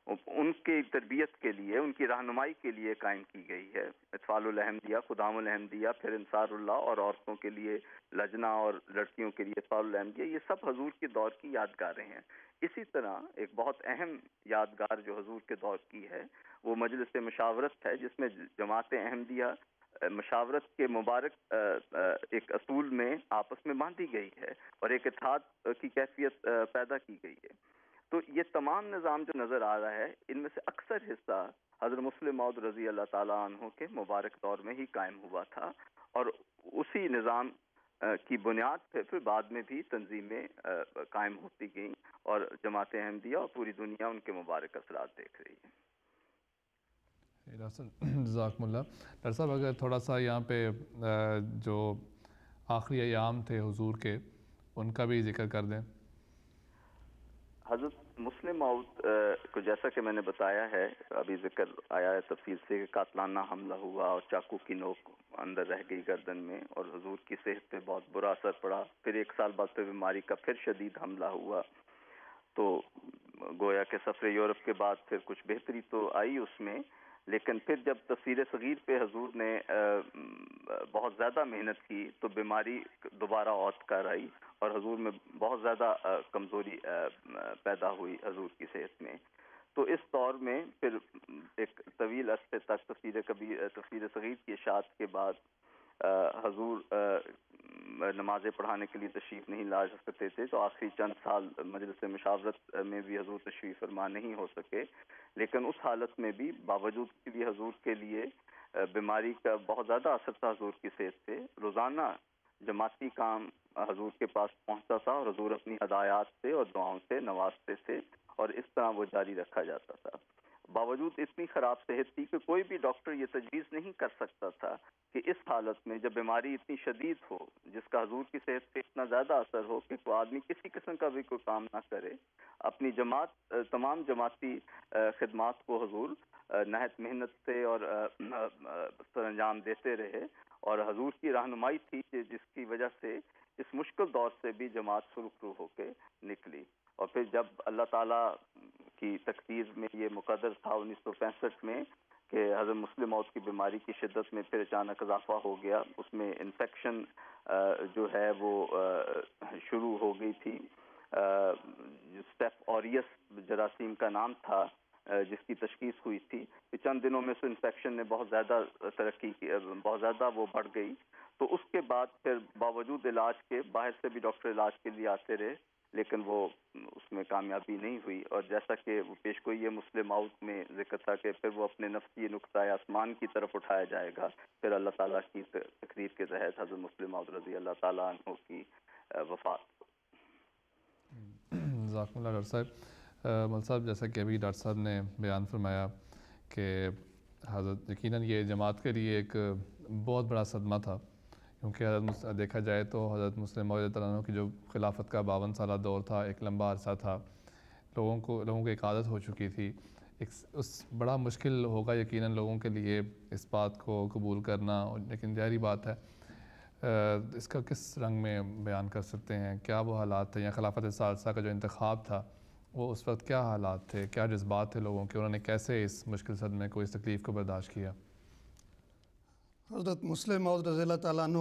ان کی تربیت کے لیے، ان کی رہنمائی کے لیے قائم کی گئی ہے. اطفال الاحمدیہ، خدام الاحمدیہ، پھر انصار اللہ، اور عورتوں کے لیے لجنہ اور لڑکیوں کے لیے اطفال الاحمدیہ، یہ سب حضور کے دور کی یادگاریں ہیں. اسی طرح ایک بہت اہم یادگار جو حضور کے دور کی ہے وہ مجلس مشاورت ہے، جس میں جماعت احمدیہ مشاورت کے مبارک ایک اصول میں آپس میں باندھی گئی ہے اور ایک اتحاد کی کیفیت پیدا کی گئی ہے. تو یہ تمام نظام جو نظر آ رہا ہے ان میں سے اکثر حصہ حضرت مسلم موعود رضی اللہ تعالیٰ عنہ کے مبارک دور میں ہی قائم ہوا تھا، اور اسی نظام کی بنیاد پہ پھر بعد میں بھی تنظیمیں قائم ہوتی گئیں، اور جماعت احمدیہ اور پوری دنیا ان کے مبارک اثرات دیکھ رہی ہے. جزاکم اللہ. ڈاکٹر صاحب اگر تھوڑا سا یہاں پہ جو آخری ایام تھے حضور کے ان کا بھی ذکر کر دیں. حضرت مسلم موعود کو جیسا کہ میں نے بتایا ہے، ابھی ذکر آیا ہے تفصیل سے، کہ قاتلانہ حملہ ہوا اور چاقو کی نوک اندر رہ گئی گردن میں، اور حضور کی صحت پہ بہت برا اثر پڑا. پھر 1 سال بعد پھر بیماری کا پھر شدید حملہ ہوا، تو گویا کہ سفر یورپ کے بعد پھر کچھ بہتری تو آئی اس میں، لیکن پھر جب تصویر صغیر پہ حضور نے بہت زیادہ محنت کی تو بیماری دوبارہ عود کر آئی، اور حضور میں بہت زیادہ کمزوری پیدا ہوئی حضور کی صحت میں. تو اس دور میں پھر ایک طویل عرصے تک تصویر صغیر کی اشاعت کے بعد حضور نمازیں پڑھانے کے لیے تشریف نہیں لا سکتے تھے، تو آخری چند سال مجلس مشاورت میں بھی حضور تشریف فرما نہیں ہو سکے. لیکن اس حالت میں بھی باوجود کہ بھی حضور کے لیے بیماری کا بہت زیادہ اثر تھا حضور کی صحت پہ، روزانہ جماعتی کام حضور کے پاس پہنچتا تھا، اور حضور اپنی ہدایات سے اور دعاؤں سے نوازتے تھے، اور اس طرح وہ جاری رکھا جاتا تھا. باوجود اتنی خراب صحت تھی کہ کوئی بھی ڈاکٹر یہ تجویز نہیں کر سکتا تھا کہ اس حالت میں جب بیماری اتنی شدید ہو، جس کا حضور کی صحت پہ اتنا زیادہ اثر ہو کہ کوئی آدمی کسی قسم کا بھی کوئی کام نہ کرے، اپنی تمام جماعتی خدمات کو حضور نہایت محنت سے اور سر انجام دیتے رہے. اور حضور کی رہنمائی تھی جس کی وجہ سے اس مشکل دور سے بھی جماعت سرخرو ہو کے نکلی. اور پھر جب اللہ تعالیٰ کی تقدیر میں یہ مقدر تھا 1965 میں کہ حضرت مسلم موعود کی بیماری کی شدت میں پھر اچانک اضافہ ہو گیا، اس میں انفیکشن جو ہے وہ شروع ہو گئی تھی، اسٹیف اوریس جراثیم کا نام تھا جس کی تشخیص ہوئی تھی. چند دنوں میں سے انفیکشن نے بہت زیادہ ترقی کی، بہت زیادہ وہ بڑھ گئی. تو اس کے بعد پھر باوجود علاج کے باہر سے بھی ڈاکٹر علاج کے لیے آتے رہے، لیکن وہ اس میں کامیابی نہیں ہوئی. اور جیسا کہ وہ پیش گوئی یہ مسلم موعود میں ذکر تھا کہ پھر وہ اپنے نفسی نقطۂ آسمان کی طرف اٹھایا جائے گا. پھر اللہ تعالیٰ کی تقریر کے تحت حضرت مسلم موعود رضی اللہ تعالیٰ عنہ کی وفات. جزاکم اللہ ڈاکٹر صاحب. مول صاحب جیسا کہ ابھی ڈاکٹر صاحب نے بیان فرمایا کہ حضرت یقیناً یہ جماعت کے لیے ایک بہت بڑا صدمہ تھا، کیونکہ دیکھا جائے تو حضرت مسلم موعود عنہ کی جو خلافت کا 52 سالہ دور تھا، ایک لمبا عرصہ تھا، لوگوں کو ایک عادت ہو چکی تھی. اس بڑا مشکل ہوگا یقیناً لوگوں کے لیے اس بات کو قبول کرنا، لیکن ظاہری بات ہے اس کا کس رنگ میں بیان کر سکتے ہیں؟ کیا وہ حالات تھے، یا خلافت ثالثہ کا جو انتخاب تھا وہ اس وقت کیا حالات تھے, کیا جذبات تھے لوگوں کے, انہوں نے کیسے اس مشکل صدمے کو, اس تکلیف کو برداشت کیا؟ حضرت مسلم موعود رضی اللہ تعالیٰ عنہ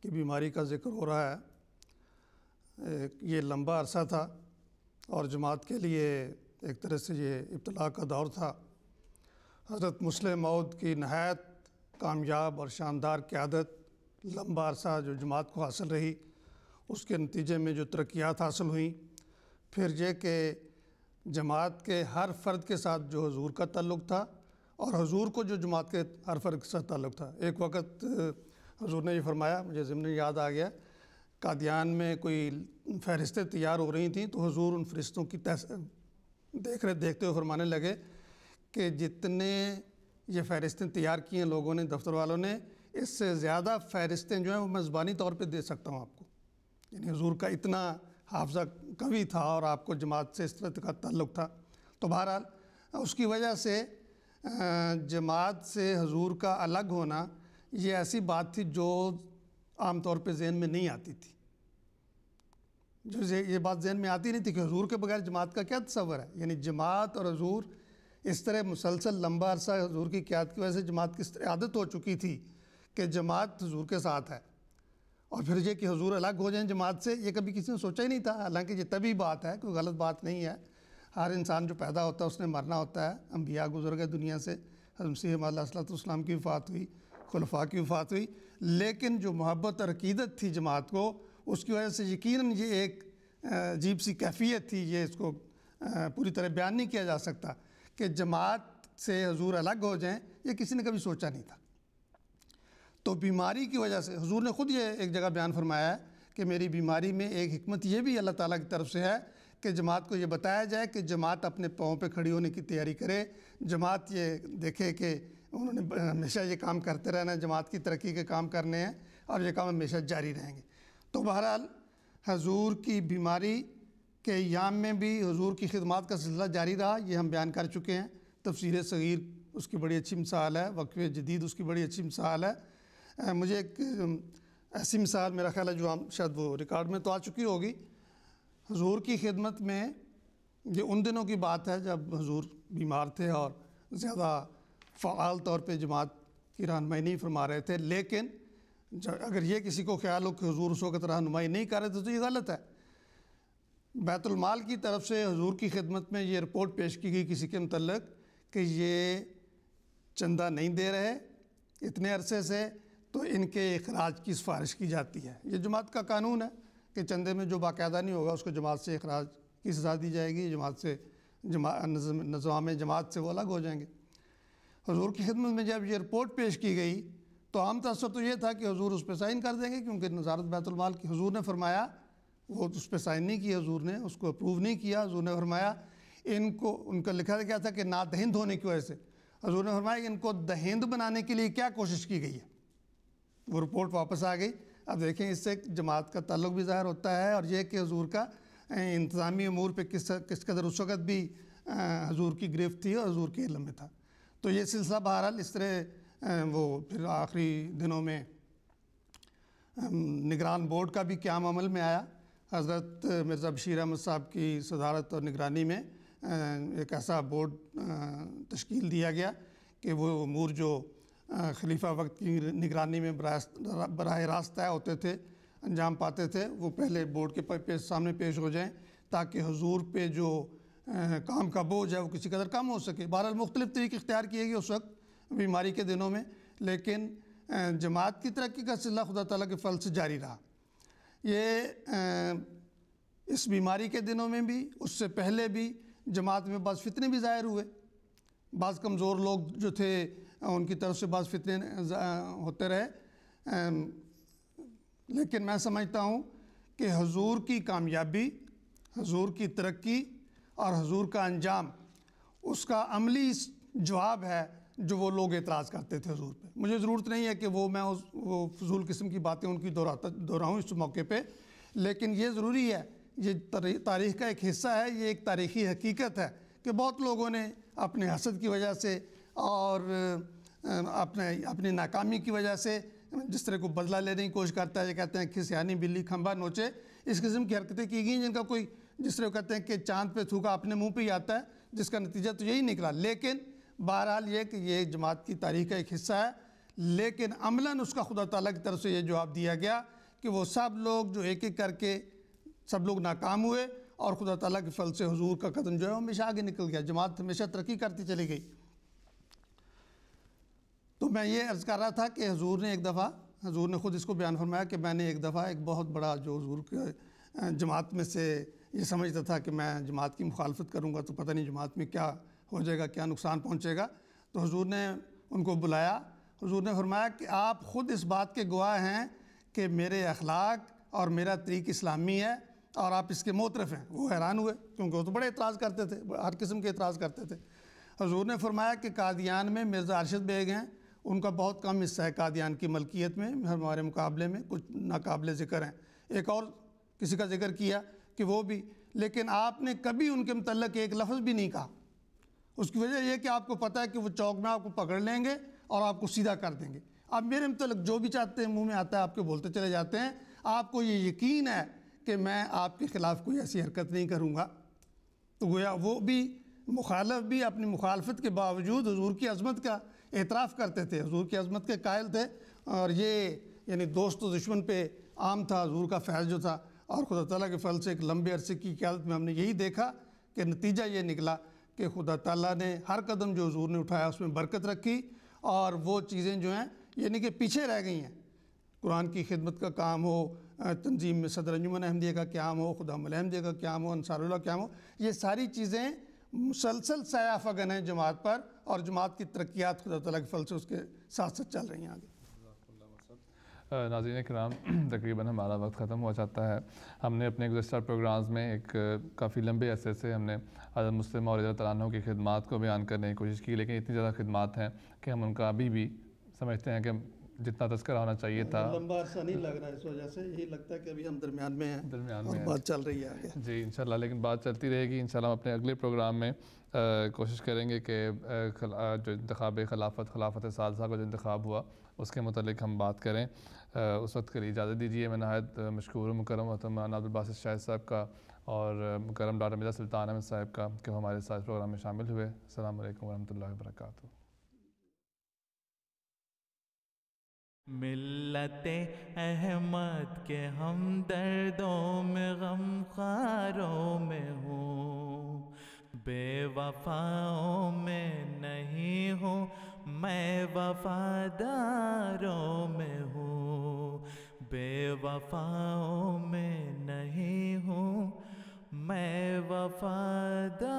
کی بیماری کا ذکر ہو رہا ہے. یہ لمبا عرصہ تھا اور جماعت کے لیے ایک طرح سے یہ ابتلا کا دور تھا. حضرت مسلم موعود کی نہایت کامیاب اور شاندار قیادت لمبا عرصہ جو جماعت کو حاصل رہی, اس کے نتیجے میں جو ترقیات حاصل ہوئیں, پھر یہ کہ جماعت کے ہر فرد کے ساتھ جو حضور کا تعلق تھا اور حضور کو جو جماعت کے ہر فرد کے ساتھ تعلق تھا. ایک وقت حضور نے یہ فرمایا, مجھے ضمن یاد آ گیا, قادیان میں کوئی فہرستیں تیار ہو رہی تھیں تو حضور ان فرشتوں کی دیکھتے ہوئے فرمانے لگے کہ جتنے یہ فہرستیں تیار کی ہیں لوگوں نے, دفتر والوں نے, اس سے زیادہ فہرستیں جو ہیں وہ میں زبانی طور پہ دے سکتا ہوں آپ کو. یعنی حضور کا اتنا حافظہ قوی تھا اور آپ کو جماعت سے اس طرح کا تعلق تھا. تو بہرحال اس کی وجہ سے جماعت سے حضور کا الگ ہونا یہ ایسی بات تھی جو عام طور پہ ذہن میں نہیں آتی تھی. جو یہ بات ذہن میں آتی نہیں تھی کہ حضور کے بغیر جماعت کا کیا تصور ہے. یعنی جماعت اور حضور اس طرح مسلسل لمبا عرصہ حضور کی قیادت کی وجہ سے جماعت کی اس طرح عادت ہو چکی تھی کہ جماعت حضور کے ساتھ ہے, اور پھر یہ کہ حضور الگ ہو جائیں جماعت سے, یہ کبھی کسی نے سوچا ہی نہیں تھا. حالانکہ یہ طبی بات ہے, کوئی غلط بات نہیں ہے. ہر انسان جو پیدا ہوتا ہے اس نے مرنا ہوتا ہے. انبیاء گزر گئے دنیا سے, حضرت مسیح موعود علیہ السلام کی وفات ہوئی, خلفاء کی وفات ہوئی, لیکن جو محبت اور عقیدت تھی جماعت کو, اس کی وجہ سے یقیناً یہ ایک عجیب سی کیفیت تھی. یہ اس کو پوری طرح بیان نہیں کیا جا سکتا کہ جماعت سے حضور الگ ہو جائیں, یہ کسی نے کبھی سوچا نہیں تھا. تو بیماری کی وجہ سے حضور نے خود یہ ایک جگہ بیان فرمایا ہے کہ میری بیماری میں ایک حکمت یہ بھی اللہ تعالیٰ کی طرف سے ہے کہ جماعت کو یہ بتایا جائے کہ جماعت اپنے پاؤں پہ کھڑی ہونے کی تیاری کرے. جماعت یہ دیکھے کہ انہوں نے ہمیشہ یہ کام کرتے رہنا ہے, جماعت کی ترقی کے کام کرنے ہیں اور یہ کام ہمیشہ جاری رہیں گے. تو بہرحال حضور کی بیماری کے ایام میں بھی حضور کی خدمات کا سلسلہ جاری رہا. یہ ہم بیان کر چکے ہیں. تفسیر صغیر اس کی بڑی اچھی مثال ہے, وقف جدید اس کی بڑی اچھی مثال ہے. مجھے ایک ایسی مثال میرا خیال ہے جو ہم شاید وہ ریکارڈ میں تو آ چکی ہوگی. حضور کی خدمت میں یہ ان دنوں کی بات ہے جب حضور بیمار تھے اور زیادہ فعال طور پہ جماعت کی رہنمائی نہیں فرما رہے تھے. لیکن اگر یہ کسی کو خیال ہو کہ حضور اس وقت رہنمائی نہیں کر رہے تھے تو یہ غلط ہے. بیت المال کی طرف سے حضور کی خدمت میں یہ رپورٹ پیش کی گئی کسی کے متعلق کہ یہ چندہ نہیں دے رہے اتنے عرصے سے, تو ان کے اخراج کی سفارش کی جاتی ہے. یہ جماعت کا قانون ہے کہ چندے میں جو باقاعدہ نہیں ہوگا اس کو جماعت سے اخراج کی سزا دی جائے گی, جماعت سے نظام جماعت سے وہ الگ ہو جائیں گے. حضور کی خدمت میں جب یہ رپورٹ پیش کی گئی تو عام تصور تو یہ تھا کہ حضور اس پہ سائن کر دیں گے, کیونکہ نظارت بیت المال کی حضور نے فرمایا, وہ اس پہ سائن نہیں کیا حضور نے, اس کو اپروو نہیں کیا. حضور نے فرمایا ان کا لکھا گیا تھا کہ نادہند ہونے کی وجہ سے. حضور نے فرمایا کہ ان کو دہند بنانے کے لیے کیا کوشش کی گئی ہے. وہ رپورٹ واپس آ گئی. اب دیکھیں اس سے جماعت کا تعلق بھی ظاہر ہوتا ہے, اور یہ کہ حضور کا انتظامی امور پہ کس قدر اس وقت بھی حضور کی گرفت تھی اور حضور کے علم میں تھا. تو یہ سلسلہ بہرحال اس طرح وہ پھر آخری دنوں میں نگران بورڈ کا بھی قیام عمل میں آیا. حضرت مرزا بشیر احمد صاحب کی صدارت اور نگرانی میں ایک ایسا بورڈ تشکیل دیا گیا کہ وہ امور جو خلیفہ وقت کی نگرانی میں براہ راست طے ہوتے تھے, انجام پاتے تھے, وہ پہلے بورڈ کے سامنے پیش ہو جائیں تاکہ حضور پہ جو کام کا بوجھ ہے وہ کسی قدر کم ہو سکے. بہرحال مختلف طریقے اختیار کیے گئے اس وقت بیماری کے دنوں میں, لیکن جماعت کی ترقی کا سلسلہ خدا تعالیٰ کے فضل سے جاری رہا. یہ اس بیماری کے دنوں میں بھی, اس سے پہلے بھی جماعت میں بعض فتنے بھی ظاہر ہوئے. بعض کمزور لوگ جو تھے ان کی طرف سے بعض فتنے ہوتے رہے, لیکن میں سمجھتا ہوں کہ حضور کی کامیابی, حضور کی ترقی اور حضور کا انجام اس کا عملی جواب ہے جو وہ لوگ اعتراض کرتے تھے حضور پہ. مجھے ضرورت نہیں ہے کہ وہ فضول قسم کی باتیں ان کی دہراؤں اس موقع پہ, لیکن یہ ضروری ہے, یہ تاریخ کا ایک حصہ ہے, یہ ایک تاریخی حقیقت ہے کہ بہت لوگوں نے اپنے حسد کی وجہ سے اور اپنی ناکامی کی وجہ سے جس طرح کو بدلہ لینے کی کوشش کرتا ہے, یہ کہتے ہیں کہ سیانی بلی کھمبا نوچے, اس قسم کی حرکتیں کی گئیں جن کا کوئی جس طرح کہتے ہیں کہ چاند پہ تھوکا اپنے منہ پہ ہی آتا ہے، جس کا نتیجہ تو یہی نکلا۔ لیکن بہرحال یہ کہ یہ جماعت کی تاریخ کا ایک حصہ ہے، لیکن عملاً اس کا خدا تعالیٰ کی طرف سے یہ جواب دیا گیا کہ وہ سب لوگ جو ایک ایک کر کے سب لوگ ناکام ہوئے، اور خدا تعالیٰ کے فضل سے حضور کا قدم جو ہے ہمیشہ آگے نکل گیا، جماعت ہمیشہ ترقی کرتی چلی گئی۔ تو میں یہ عرض کر رہا تھا کہ حضور نے ایک دفعہ، حضور نے خود اس کو بیان فرمایا کہ میں نے ایک دفعہ ایک بہت بڑا جو حضور کے جماعت میں سے یہ سمجھتا تھا کہ میں جماعت کی مخالفت کروں گا تو پتہ نہیں جماعت میں کیا ہو جائے گا، کیا نقصان پہنچے گا، تو حضور نے ان کو بلایا۔ حضور نے فرمایا کہ آپ خود اس بات کے گواہ ہیں کہ میرے اخلاق اور میرا طریق اسلامی ہے اور آپ اس کے معترف ہیں۔ وہ حیران ہوئے کیونکہ وہ تو بڑے اعتراض کرتے تھے، ہر قسم کے اعتراض کرتے تھے۔ حضور نے فرمایا کہ قادیان میں مرزا ارشد بیگ ہیں، ان کا بہت کم حصہ ہے قادیان کی ملکیت میں، ہمارے مقابلے میں کچھ ناقابل ذکر ہیں۔ ایک اور کسی کا ذکر کیا کہ وہ بھی، لیکن آپ نے کبھی ان کے متعلق ایک لفظ بھی نہیں کہا۔ اس کی وجہ یہ کہ آپ کو پتہ ہے کہ وہ چوک میں آپ کو پکڑ لیں گے اور آپ کو سیدھا کر دیں گے۔ آپ میرے متعلق جو بھی چاہتے ہیں منہ میں آتا ہے آپ کے بولتے چلے جاتے ہیں، آپ کو یہ یقین ہے کہ میں آپ کے خلاف کوئی ایسی حرکت نہیں کروں گا۔ تو گویا وہ بھی مخالف بھی اپنی مخالفت کے باوجود حضور کی عظمت کا اعتراف کرتے تھے، حضور کی عظمت کے قائل تھے، اور یہ یعنی دوست و دشمن پہ عام تھا حضور کا فیض جو تھا۔ اور خدا تعالیٰ کے فضل سے ایک لمبے عرصے کی قیادت میں ہم نے یہی دیکھا کہ نتیجہ یہ نکلا کہ خدا تعالیٰ نے ہر قدم جو حضور نے اٹھایا اس میں برکت رکھی، اور وہ چیزیں جو ہیں یعنی کہ پیچھے رہ گئی ہیں۔ قرآن کی خدمت کا کام ہو، تنظیم میں صدر انجمن احمدیہ کا قیام ہو، خدام احمدیہ کا قیام ہو، انصار اللہ کا قیام ہو، یہ ساری چیزیں مسلسل سایہ فگن ہیں جماعت پر، اور جماعت کی ترقیات خدا تعالیٰ کے فضل سے اس کے ساتھ ساتھ چل رہی ہیں آگے۔ ناظرین کرام، تقریباً ہمارا وقت ختم ہوا چاہتا ہے۔ ہم نے اپنے گزشتہ پروگرامز میں ایک کافی لمبے عرصے سے ہم نے حضرت مسلم اور رضی اللہ عنہ کی خدمات کو بیان کرنے کی کوشش کی، لیکن اتنی زیادہ خدمات ہیں کہ ہم ان کا ابھی بھی سمجھتے ہیں کہ جتنا تذکرہ ہونا چاہیے تھا لمبا عرصہ نہیں لگ رہا، اس وجہ سے یہی لگتا ہے کہ ابھی ہم درمیان میں ہیں اور بات چل رہی ہے آگے۔ جی انشاءاللہ، لیکن بات چلتی رہے گی انشاءاللہ۔ ہم اپنے اگلے پروگرام میں کوشش کریں گے کہ جو انتخاب خلافت ثالثہ کا جو انتخاب ہوا اس کے متعلق ہم بات کریں۔ اس وقت کے لیے اجازت دیجیے۔ میں نہایت مشکور و مکرم محترم عبدالباسط شاہد صاحب کا اور مکرم ڈاکٹر مرزا سلطان احمد صاحب کا کہ وہ ہمارے ساتھ پروگرام میں شامل ہوئے۔ السلام علیکم ورحمۃ اللہ وبرکاتہ۔ ملت احمد کے ہم دردوں میں غم خاروں میں ہوں، بے وفاؤں میں نہیں ہوں، میں وفاداروں میں ہوں، بے وفاؤں میں نہیں ہوں، میں وفاداروں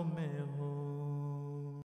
میں